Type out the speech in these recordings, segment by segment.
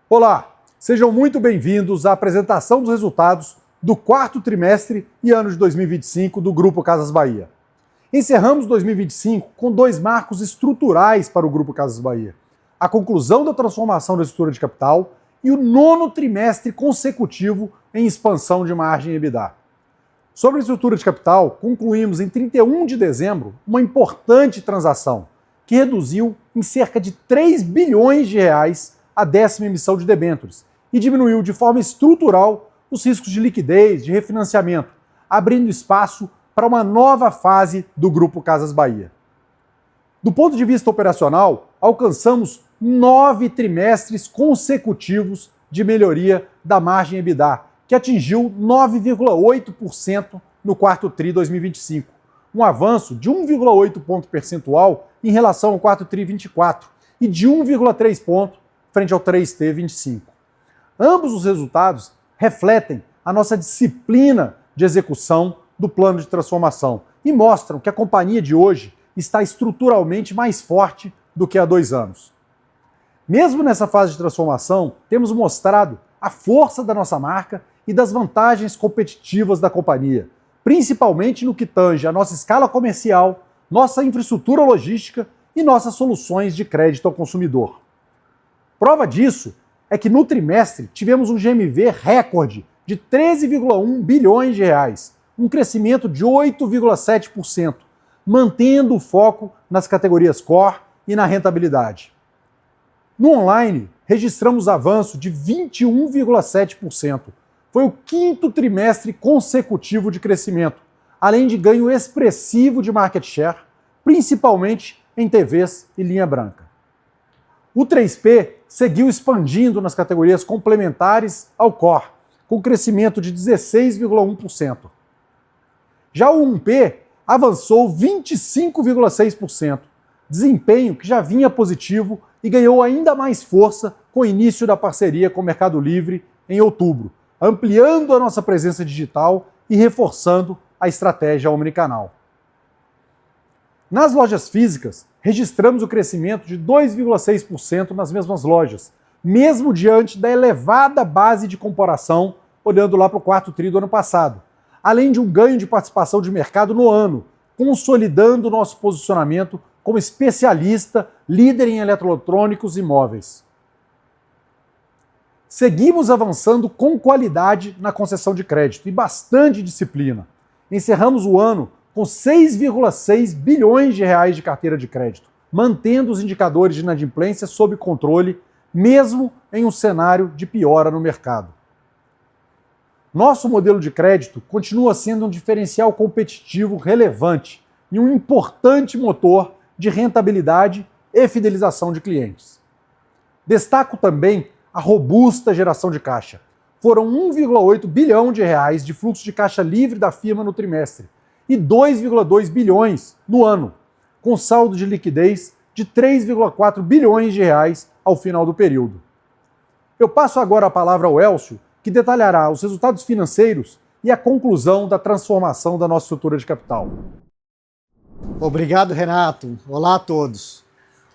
Olá, sejam muito bem-vindos à apresentação dos resultados do quarto trimestre e ano de 2025 do Grupo Casas Bahia. Encerramos 2025 com dois marcos estruturais para o Grupo Casas Bahia: a conclusão da transformação da estrutura de capital e o nono trimestre consecutivo em expansão de margem EBITDA. Sobre a estrutura de capital, concluímos em 31 de dezembro uma importante transação que reduziu em cerca de 3 bilhões de reais a 10ª emissão de debêntures e diminuiu de forma estrutural os riscos de liquidez, de refinanciamento, abrindo espaço para uma nova fase do Grupo Casas Bahia. Do ponto de vista operacional, alcançamos 9 trimestres consecutivos de melhoria da margem EBITDA, que atingiu 9,8% no quarto TRI 2025, um avanço de 1,8 ponto percentual em relação ao quarto TRI 24 e de 1,3 ponto frente ao 3T 25. Ambos os resultados refletem a nossa disciplina de execução do plano de transformação e mostram que a companhia de hoje está estruturalmente mais forte do que há 2 anos. Mesmo nessa fase de transformação, temos mostrado a força da nossa marca e das vantagens competitivas da companhia, principalmente no que tange a nossa escala comercial, nossa infraestrutura logística e nossas soluções de crédito ao consumidor. Prova disso é que no trimestre tivemos um GMV recorde de 13,1 bilhões de reais, um crescimento de 8,7%, mantendo o foco nas categorias core e na rentabilidade. No online, registramos avanço de 21,7%. Foi o 5º trimestre consecutivo de crescimento, além de ganho expressivo de market share, principalmente em TVs e linha branca. O 3P seguiu expandindo nas categorias complementares ao core, com crescimento de 16,1%. Já o 1P avançou 25,6%, desempenho que já vinha positivo e ganhou ainda mais força com o início da parceria com o Mercado Livre em outubro, ampliando a nossa presença digital e reforçando a estratégia omnicanal. Nas lojas físicas, registramos o crescimento de 2,6% nas mesmas lojas, mesmo diante da elevada base de comparação, olhando lá para o quarto TRI do ano passado, além de um ganho de participação de mercado no ano, consolidando o nosso posicionamento como especialista, líder em eletroeletrônicos e móveis. Seguimos avançando com qualidade na concessão de crédito e bastante disciplina. Encerramos o ano com 6,6 bilhões de reais de carteira de crédito, mantendo os indicadores de inadimplência sob controle, mesmo em um cenário de piora no mercado. Nosso modelo de crédito continua sendo um diferencial competitivo relevante e um importante motor de rentabilidade e fidelização de clientes. Destaco também a robusta geração de caixa. Foram 1,8 bilhão de reais de fluxo de caixa livre da firma no trimestre e 2,2 bilhões no ano, com saldo de liquidez de 3,4 bilhões de reais ao final do período. Eu passo agora a palavra ao Elcio, que detalhará os resultados financeiros e a conclusão da transformação da nossa estrutura de capital. Obrigado, Renato. Olá a todos.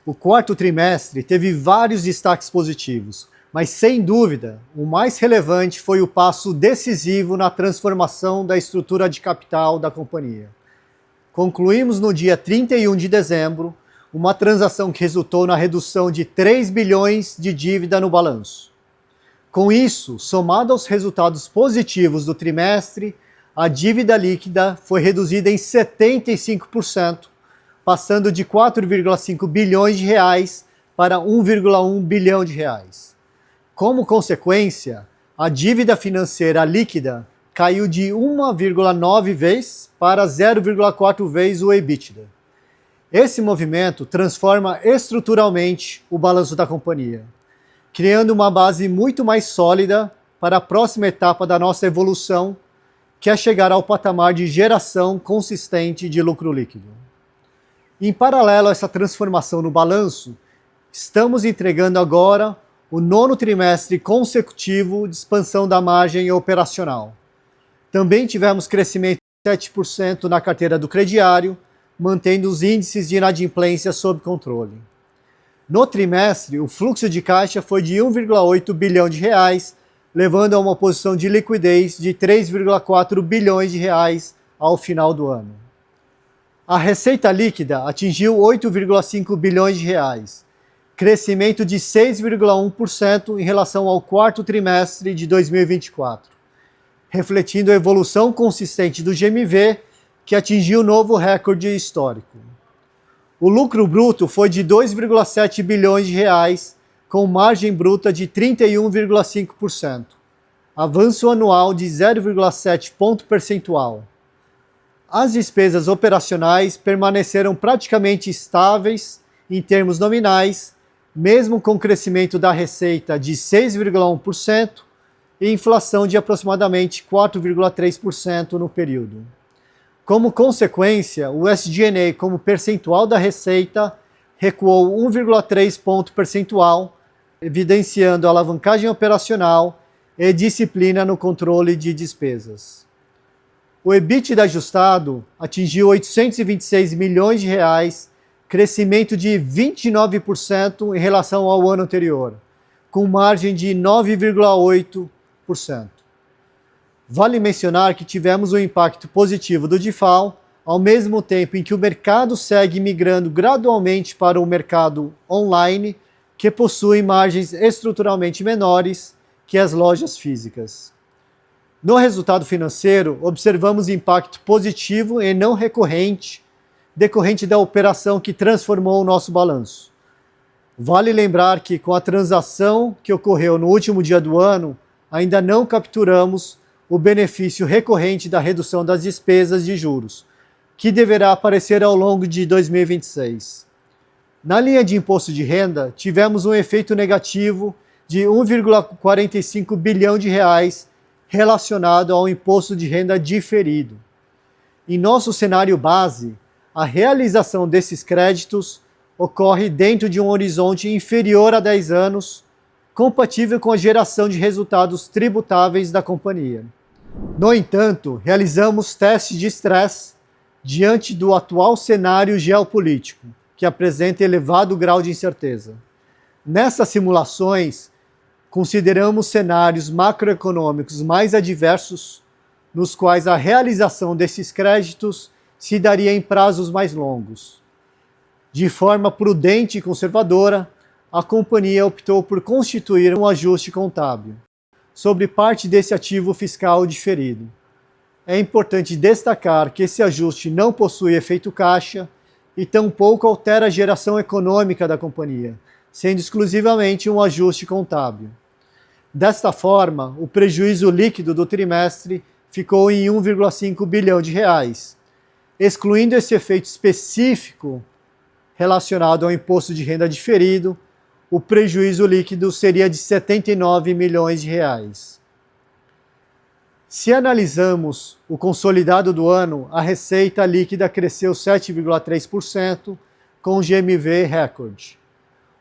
O quarto trimestre teve vários destaques positivos, mas sem dúvida, o mais relevante foi o passo decisivo na transformação da estrutura de capital da companhia. Concluímos no dia 31 de dezembro uma transação que resultou na redução de 3 bilhões de dívida no balanço. Com isso, somado aos resultados positivos do trimestre, a dívida líquida foi reduzida em 75%, passando de 4,5 bilhões de reais para 1,1 bilhão de reais. Como consequência, a dívida financeira líquida caiu de 1,9 vezes para 0,4 vezes o EBITDA. Esse movimento transforma estruturalmente o balanço da companhia, criando uma base muito mais sólida para a próxima etapa da nossa evolução, que é chegar ao patamar de geração consistente de lucro líquido. Em paralelo a essa transformação no balanço, estamos entregando agora o 9º trimestre consecutivo de expansão da margem operacional. Também tivemos crescimento de 7% na carteira do crediário, mantendo os índices de inadimplência sob controle. No trimestre, o fluxo de caixa foi de 1,8 bilhão de reais, levando a uma posição de liquidez de 3,4 bilhões de reais ao final do ano. A receita líquida atingiu 8,5 bilhões de reais, crescimento de 6,1% em relação ao quarto trimestre de 2024, refletindo a evolução consistente do GMV, que atingiu novo recorde histórico. O lucro bruto foi de 2,7 bilhões de reais, com margem bruta de 31,5%, avanço anual de 0,7 ponto percentual. As despesas operacionais permaneceram praticamente estáveis em termos nominais, mesmo com crescimento da receita de 6,1% e inflação de aproximadamente 4,3% no período. Como consequência, o SG&A como percentual da receita recuou 1,3 ponto percentual, evidenciando alavancagem operacional e disciplina no controle de despesas. O EBITDA ajustado atingiu 826 milhões de reais, crescimento de 29% em relação ao ano anterior, com margem de 9,8%. Vale mencionar que tivemos um impacto positivo do DIFAL, ao mesmo tempo em que o mercado segue migrando gradualmente para o mercado online, que possui margens estruturalmente menores que as lojas físicas. No resultado financeiro, observamos impacto positivo e não recorrente, decorrente da operação que transformou o nosso balanço. Vale lembrar que, com a transação que ocorreu no último dia do ano, ainda não capturamos o benefício recorrente da redução das despesas de juros, que deverá aparecer ao longo de 2026. Na linha de imposto de renda, tivemos um efeito negativo de 1,45 bilhão de reais relacionado ao imposto de renda diferido. Em nosso cenário base, a realização desses créditos ocorre dentro de um horizonte inferior a 10 anos, compatível com a geração de resultados tributáveis da companhia. No entanto, realizamos testes de estresse diante do atual cenário geopolítico, que apresenta elevado grau de incerteza. Nessas simulações, consideramos cenários macroeconômicos mais adversos, nos quais a realização desses créditos se daria em prazos mais longos. De forma prudente e conservadora, a companhia optou por constituir um ajuste contábil sobre parte desse ativo fiscal diferido. É importante destacar que esse ajuste não possui efeito caixa e tampouco altera a geração econômica da companhia, sendo exclusivamente um ajuste contábil. Desta forma, o prejuízo líquido do trimestre ficou em 1,5 bilhão de reais. Excluindo esse efeito específico relacionado ao imposto de renda diferido, o prejuízo líquido seria de 79 milhões de reais. Se analisamos o consolidado do ano, a receita líquida cresceu 7,3%, com GMV recorde.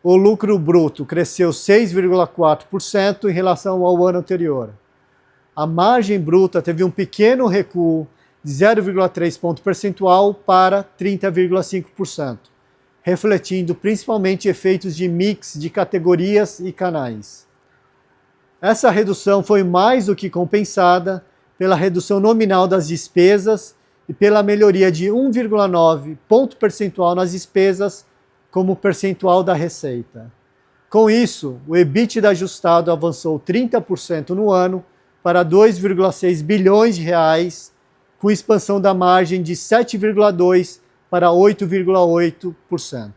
O lucro bruto cresceu 6,4% em relação ao ano anterior. A margem bruta teve um pequeno recuo de 0,3 ponto percentual para 30,5%, refletindo principalmente efeitos de mix de categorias e canais. Essa redução foi mais do que compensada pela redução nominal das despesas e pela melhoria de 1,9 ponto percentual nas despesas como percentual da receita. Com isso, o EBITDA ajustado avançou 30% no ano para 2,6 bilhões de reais, com expansão da margem de 7,2% para 8,8%.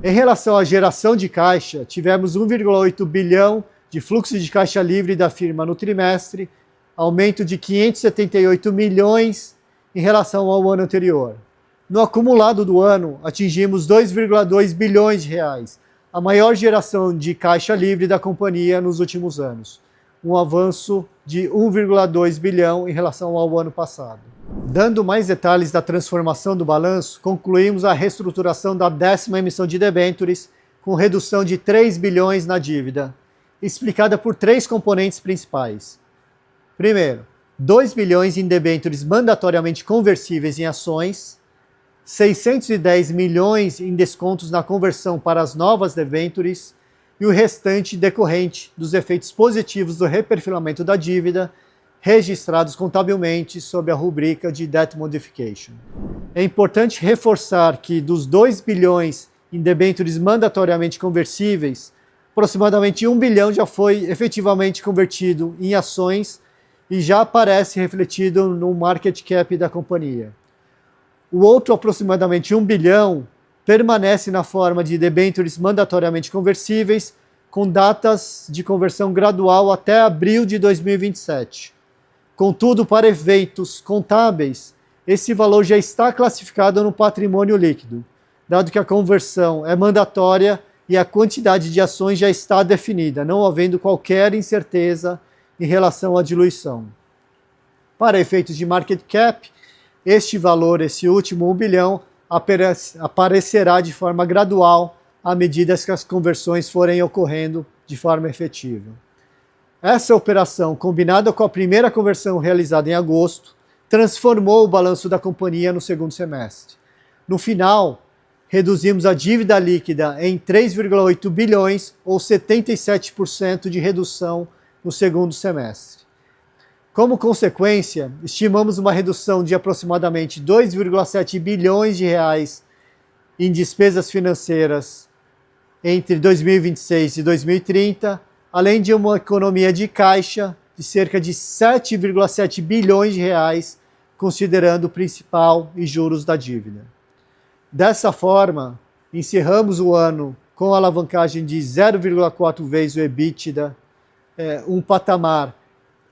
Em relação à geração de caixa, tivemos 1,8 bilhão de fluxo de caixa livre da firma no trimestre, aumento de 578 milhões em relação ao ano anterior. No acumulado do ano, atingimos 2,2 bilhões de reais, a maior geração de caixa livre da companhia nos últimos anos, um avanço de 1,2 bilhão em relação ao ano passado. Dando mais detalhes da transformação do balanço, concluímos a reestruturação da 10ª emissão de debêntures, com redução de 3 bilhões na dívida, explicada por 3 componentes principais. Primeiro, 2 bilhões em debêntures mandatoriamente conversíveis em ações. 610 milhões em descontos na conversão para as novas debêntures e o restante decorrente dos efeitos positivos do reperfilamento da dívida registrados contabilmente sob a rubrica de Debt Modification. É importante reforçar que dos 2 bilhões em debêntures mandatoriamente conversíveis, aproximadamente 1 bilhão já foi efetivamente convertido em ações e já aparece refletido no market cap da companhia. O outro aproximadamente 1 bilhão permanece na forma de debêntures mandatoriamente conversíveis com datas de conversão gradual até abril de 2027. Contudo, para efeitos contábeis, esse valor já está classificado no patrimônio líquido, dado que a conversão é mandatória e a quantidade de ações já está definida, não havendo qualquer incerteza em relação à diluição. Para efeitos de market cap, este valor, esse último 1 bilhão, aparecerá de forma gradual à medida que as conversões forem ocorrendo de forma efetiva. Essa operação, combinada com a primeira conversão realizada em agosto, transformou o balanço da companhia no segundo semestre. No final, reduzimos a dívida líquida em 3,8 bilhões, ou 77% de redução no segundo semestre. Como consequência, estimamos uma redução de aproximadamente 2,7 bilhões de reais em despesas financeiras entre 2026 e 2030, além de uma economia de caixa de cerca de 7,7 bilhões de reais, considerando o principal e juros da dívida. Dessa forma, encerramos o ano com a alavancagem de 0,4 vezes o EBITDA, um patamar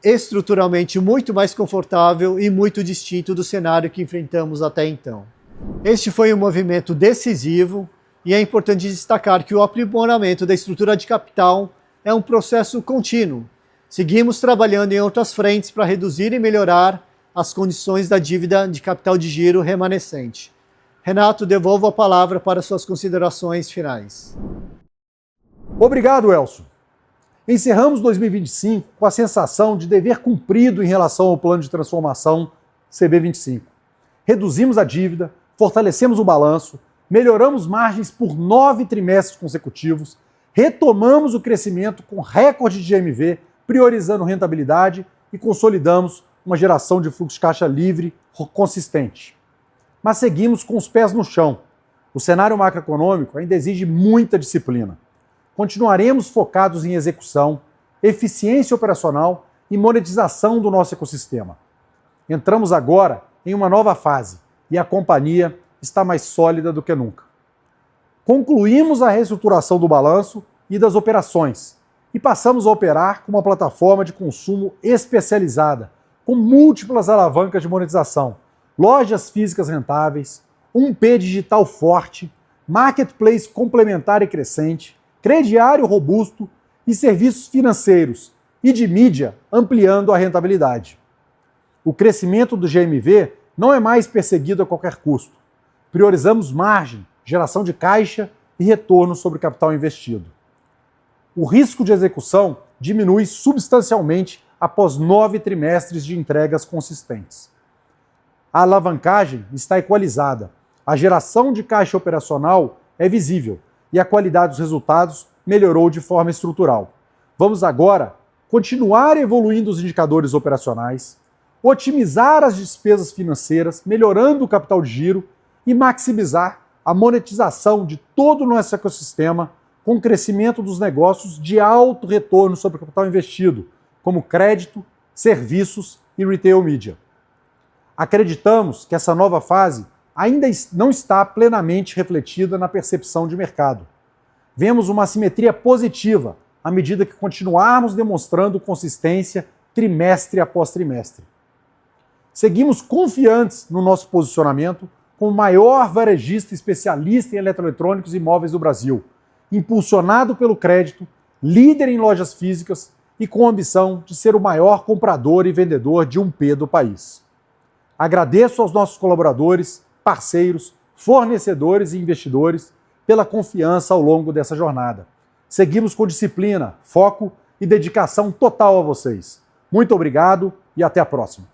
estruturalmente muito mais confortável e muito distinto do cenário que enfrentamos até então. Este foi um movimento decisivo e é importante destacar que o aprimoramento da estrutura de capital é um processo contínuo. Seguimos trabalhando em outras frentes para reduzir e melhorar as condições da dívida de capital de giro remanescente. Renato, devolvo a palavra para suas considerações finais. Obrigado, Elcio. Encerramos 2025 com a sensação de dever cumprido em relação ao plano de transformação CB25. Reduzimos a dívida, fortalecemos o balanço, melhoramos margens por 9 trimestres consecutivos, retomamos o crescimento com recorde de GMV, priorizando rentabilidade e consolidamos uma geração de fluxo de caixa livre consistente. Mas seguimos com os pés no chão. O cenário macroeconômico ainda exige muita disciplina. Continuaremos focados em execução, eficiência operacional e monetização do nosso ecossistema. Entramos agora em uma nova fase e a companhia está mais sólida do que nunca. Concluímos a reestruturação do balanço e das operações e passamos a operar com uma plataforma de consumo especializada, com múltiplas alavancas de monetização, lojas físicas rentáveis, 1P digital forte, marketplace complementar e crescente, crediário robusto e serviços financeiros e de mídia ampliando a rentabilidade. O crescimento do GMV não é mais perseguido a qualquer custo. Priorizamos margem, geração de caixa e retorno sobre o capital investido. O risco de execução diminui substancialmente após 9 trimestres de entregas consistentes. A alavancagem está equalizada, a geração de caixa operacional é visível e a qualidade dos resultados melhorou de forma estrutural. Vamos agora continuar evoluindo os indicadores operacionais, otimizar as despesas financeiras, melhorando o capital de giro e maximizar a monetização de todo o nosso ecossistema com o crescimento dos negócios de alto retorno sobre o capital investido, como crédito, serviços e retail media. Acreditamos que essa nova fase ainda não está plenamente refletida na percepção de mercado. Vemos uma assimetria positiva à medida que continuarmos demonstrando consistência trimestre após trimestre. Seguimos confiantes no nosso posicionamento como o maior varejista especialista em eletroeletrônicos e móveis do Brasil, impulsionado pelo crédito, líder em lojas físicas e com a ambição de ser o maior comprador e vendedor de 1P do país. Agradeço aos nossos colaboradores, parceiros, fornecedores e investidores pela confiança ao longo dessa jornada. Seguimos com disciplina, foco e dedicação total a vocês. Muito obrigado e até a próxima.